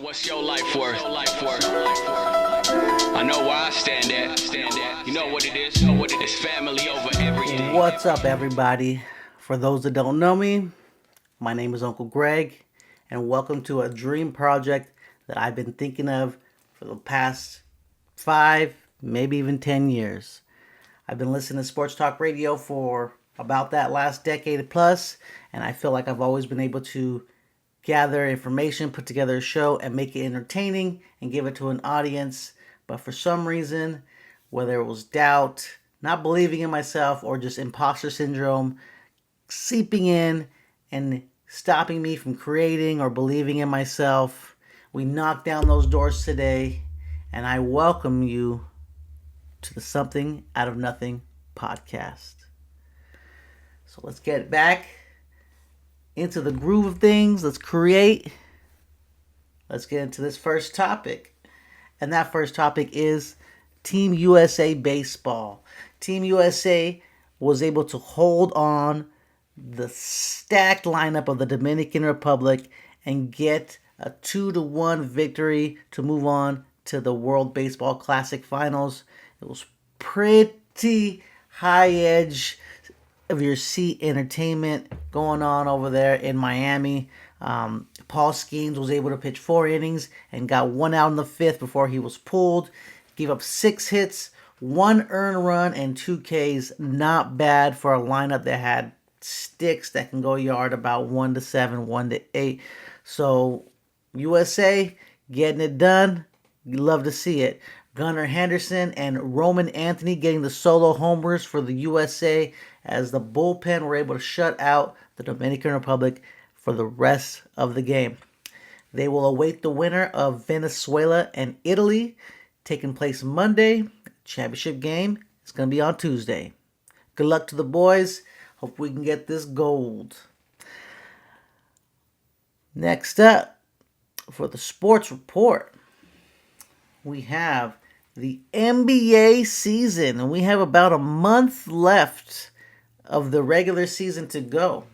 What's your life worth? I know where I stand at. You know what it is. It's family over everything. What's up, everybody? For those that don't know me, my name is Uncle Greg, and welcome to a dream project that I've been thinking of for the past 5, maybe even 10 years. I've been listening to sports talk radio for about that last decade plus, and I feel like I've always been able to gather information, put together a show, and make it entertaining and give it to an audience. But for some reason, whether it was doubt, not believing in myself, or just imposter syndrome seeping in and stopping me from creating or believing in myself, we knocked down those doors today, and I welcome you to the Something Out of Nothing podcast. So let's get back into the groove of things. Let's create. Let's get into this first topic. And that first topic is Team USA Baseball. Team USA was able to hold on the stacked lineup of the Dominican Republic and get a 2-1 victory to move on to the World Baseball Classic Finals. It was pretty high edge of your seat entertainment going on over there in Miami. Paul Skeens was able to pitch 4 innings and got 1 out in the 5th before he was pulled. Gave up 6 hits, 1 earned run, and 2 Ks. Not bad for a lineup that had sticks that can go yard about 1 to 7, 1 to 8. So USA getting it done. You love to see it. Gunnar Henderson and Roman Anthony getting the solo homers for the USA as the bullpen were able to shut out the Dominican Republic for the rest of the game. They will await the winner of Venezuela and Italy, taking place Monday. Championship game is going to be on Tuesday. Good luck to the boys. Hope we can get this gold. Next up, for the sports report, we have the NBA season, and we have about a month left of the regular season to go.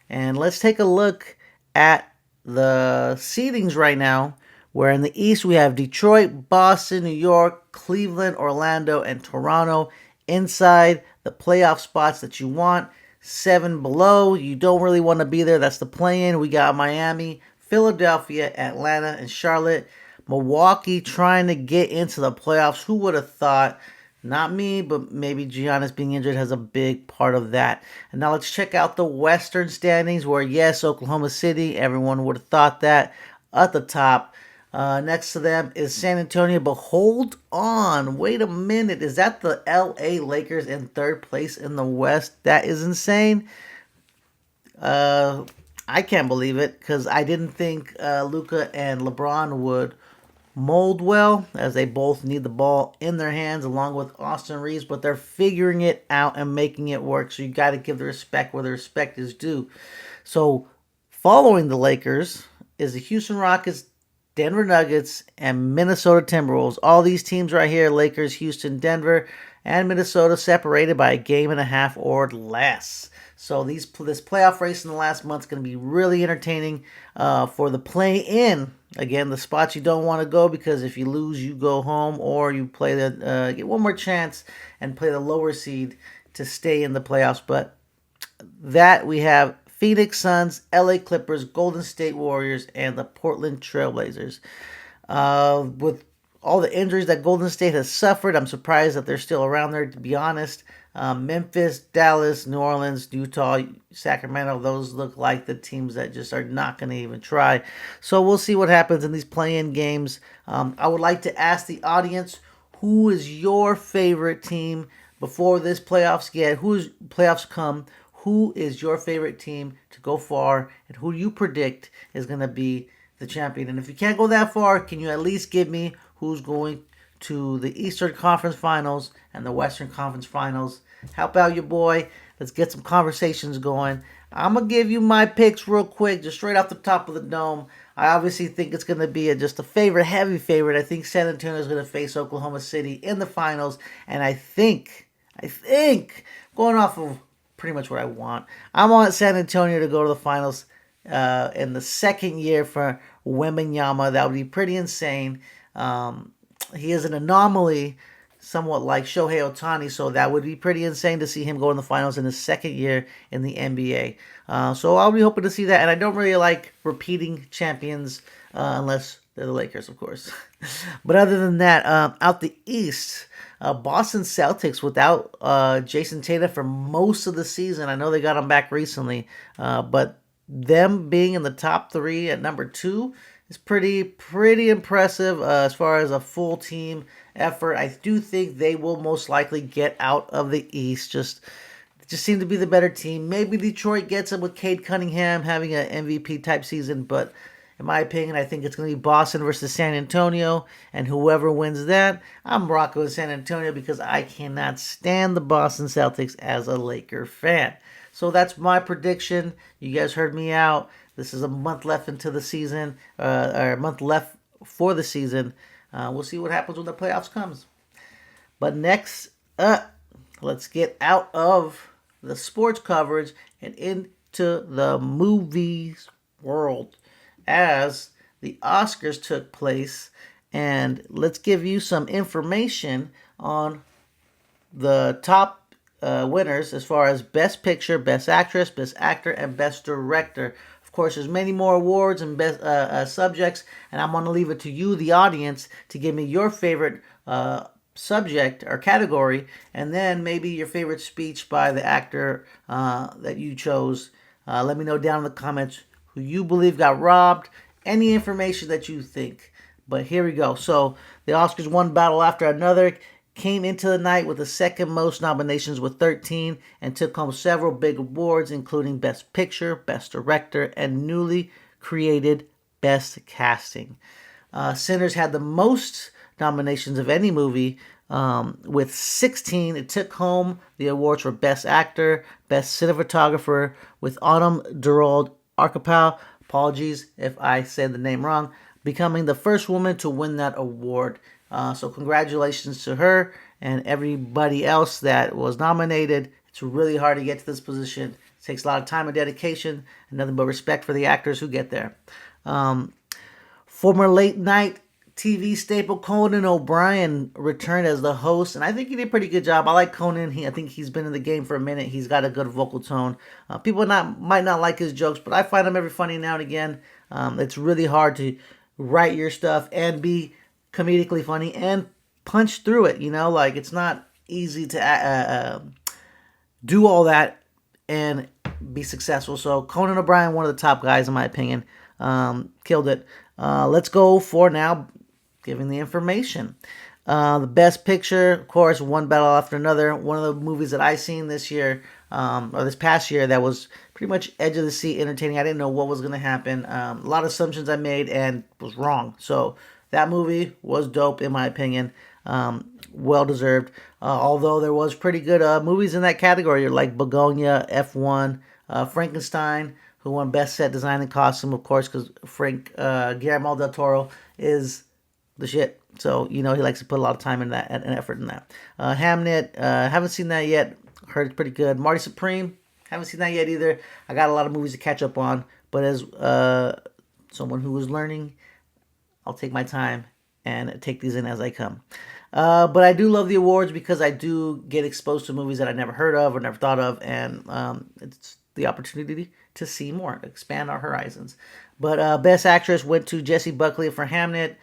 And let's take a look at the seedings right now, where in the East we have Detroit, Boston, New York, Cleveland, Orlando, and Toronto inside the playoff spots that you want. 7 below, you don't really want to be there. That's the play-in. We got Miami, Philadelphia, Atlanta, and Charlotte. Milwaukee trying to get into the playoffs. Who would have thought? Not me, but maybe Giannis being injured has a big part of that. And now let's check out the Western standings where, yes, Oklahoma City, everyone would have thought that, at the top. Next to them is San Antonio, but hold on. Wait a minute. Is that the LA Lakers in 3rd place in the West? That is insane. I can't believe it because I didn't think Luka and LeBron would mold well, as they both need the ball in their hands along with Austin Reeves, but they're figuring it out and making it work. So you got to give the respect where the respect is due. So following the Lakers is the Houston Rockets, Denver Nuggets, and Minnesota Timberwolves. All these teams right here, Lakers, Houston, Denver, and Minnesota, separated by a game and a half or less. So this playoff race in the last month is going to be really entertaining for the play-in. Again, the spots you don't want to go because if you lose, you go home, or you play get one more chance and play the lower seed to stay in the playoffs. But that we have Phoenix Suns, LA Clippers, Golden State Warriors, and the Portland Trailblazers. With all the injuries that Golden State has suffered, I'm surprised that they're still around there, to be honest. Memphis, Dallas, New Orleans, Utah, Sacramento, those look like the teams that just are not going to even try. So we'll see what happens in these play-in games. I would like to ask the audience, who is your favorite team before this playoffs come? Who is your favorite team to go far, and who do you predict is going to be the champion? And if you can't go that far, can you at least give me who's going to the Eastern Conference Finals and the Western Conference Finals? Help out your boy. Let's get some conversations going. I'm going to give you my picks real quick, just straight off the top of the dome. I obviously think it's going to be just a heavy favorite. I think San Antonio is going to face Oklahoma City in the finals, and I think, going off of pretty much what I want, I want San Antonio to go to the finals in the second year for Wembanyama. That would be pretty insane. He is an anomaly, somewhat like Shohei Ohtani, so that would be pretty insane to see him go in the finals in his second year in the NBA. So I'll be hoping to see that, and I don't really like repeating champions unless they're the Lakers, of course. But other than that, out the East, Boston Celtics without Jason Tatum for most of the season. I know they got him back recently, but them being in the top three at number two is pretty impressive as far as a full team effort. I do think they will most likely get out of the East. Just seem to be the better team. Maybe Detroit gets it with Cade Cunningham having an MVP type season, but in my opinion, I think it's going to be Boston versus San Antonio, and whoever wins that, I'm rocking with San Antonio because I cannot stand the Boston Celtics as a Laker fan. So that's my prediction. You guys heard me out. This is a month left into the season, or a month left for the season. We'll see what happens when the playoffs comes. But next up, let's get out of the sports coverage and into the movies world as the Oscars took place. And let's give you some information on the top winners as far as Best Picture, Best Actress, Best Actor, and Best Director. Of course, there's many more awards and best subjects, and I'm going to leave it to you, the audience, to give me your favorite subject or category, and then maybe your favorite speech by the actor that you chose. Let me know down in the comments who you believe got robbed, any information that you think. But here we go. So the Oscars, one battle after another, came into the night with the second most nominations with 13 and took home several big awards, including Best Picture, Best Director, and newly created Best Casting. Sinners had the most nominations of any movie with 16. It took home the awards for Best Actor, Best Cinematographer with Autumn Durald Arkapow, apologies if I said the name wrong, becoming the first woman to win that award. So congratulations to her and everybody else that was nominated. It's really hard to get to this position. It takes a lot of time and dedication and nothing but respect for the actors who get there. Former late night TV staple Conan O'Brien returned as the host, and I think he did a pretty good job. I like Conan. I think he's been in the game for a minute. He's got a good vocal tone. People might not like his jokes, but I find him every funny now and again. It's really hard to write your stuff and be comedically funny and punch through it. Like it's not easy to do all that and be successful. So Conan O'Brien, one of the top guys in my opinion, killed it. Let's go for now giving the information. The Best Picture, of course, one battle after another. One of the movies that I seen this year, or this past year, that was pretty much edge of the seat entertaining. I didn't know what was going to happen. A lot of assumptions I made and was wrong. So that movie was dope in my opinion. Well deserved. Although there was pretty good movies in that category, like Begonia, F1, Frankenstein, who won Best Set Design and Costume, of course, because Guillermo del Toro is the shit. So, he likes to put a lot of time in that and effort in that. Hamnet, haven't seen that yet. Heard it's pretty good. Marty Supreme, haven't seen that yet either. I got a lot of movies to catch up on, but as someone who is learning, I'll take my time and take these in as I come. But I do love the awards because I do get exposed to movies that I never heard of or never thought of, and it's the opportunity to see more, expand our horizons. But Best Actress went to Jessie Buckley for Hamnet.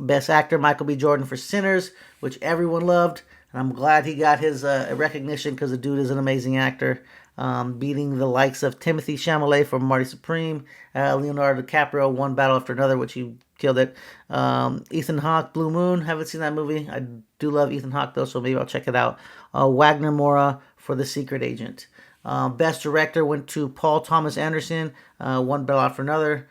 Best Actor, Michael B. Jordan for Sinners, which everyone loved. And I'm glad he got his recognition because the dude is an amazing actor. Beating the likes of Timothy Chalamet for Marty Supreme, Leonardo DiCaprio, one battle after another, which he killed it. Ethan Hawke, Blue Moon, haven't seen that movie. I do love Ethan Hawke though, so maybe I'll check it out. Wagner Moura for The Secret Agent. Best Director went to Paul Thomas Anderson, one battle after another.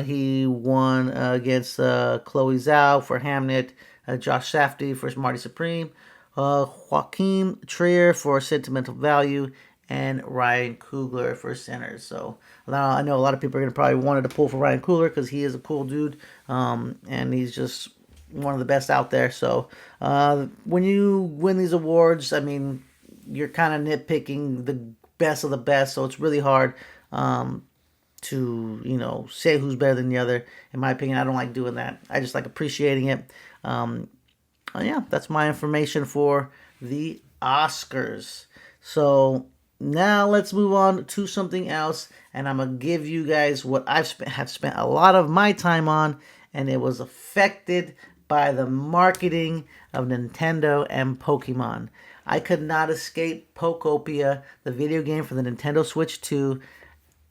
He won against Chloe Zhao for Hamnet, Josh Safdie for Marty Supreme, Joaquin Trier for Sentimental Value, and Ryan Coogler for Sinners. So I know a lot of people are going to probably wanted to pull for Ryan Coogler because he is a cool dude, and he's just one of the best out there. So when you win these awards, I mean, you're kind of nitpicking the best of the best, so it's really hard to, say who's better than the other. In my opinion, I don't like doing that. I just like appreciating it. Yeah, that's my information for the Oscars. So now let's move on to something else, and I'm gonna give you guys what have spent a lot of my time on, and it was affected by the marketing of Nintendo and Pokemon. I could not escape Pokopia, the video game for the Nintendo Switch 2.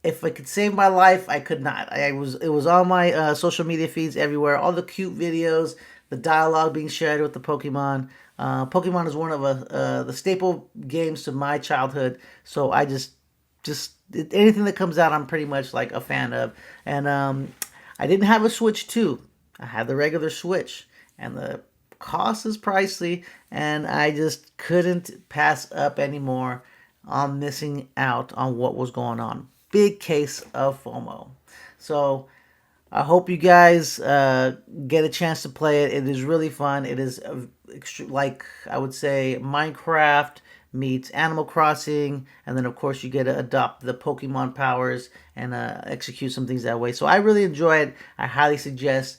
If I could save my life, I could not. It was on my social media feeds everywhere. All the cute videos, the dialogue being shared with the Pokemon. Pokemon is one of the staple games to my childhood. So I just anything that comes out, I'm pretty much like a fan of. And I didn't have a Switch 2. I had the regular Switch, and the cost is pricey, and I just couldn't pass up anymore on missing out on what was going on. Big case of FOMO. So I hope you guys get a chance to play it. It is really fun. It is like, I would say, Minecraft meets Animal Crossing, and then of course you get to adopt the Pokemon powers and execute some things that way. So I really enjoy it. I highly suggest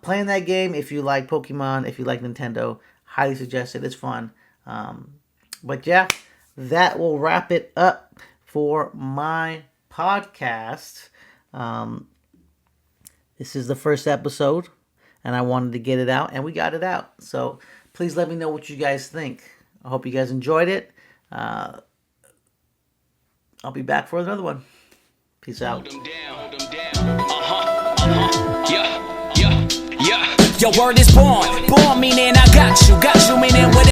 playing that game if you like Pokemon, if you like Nintendo. Highly suggest it. It's fun. But yeah, that will wrap it up for my podcast. This is the first episode, and I wanted to get it out, and we got it out. So please let me know what you guys think. I hope you guys enjoyed it. I'll be back for another one. Peace out. Yeah. Your word is born meaning I got you meaning what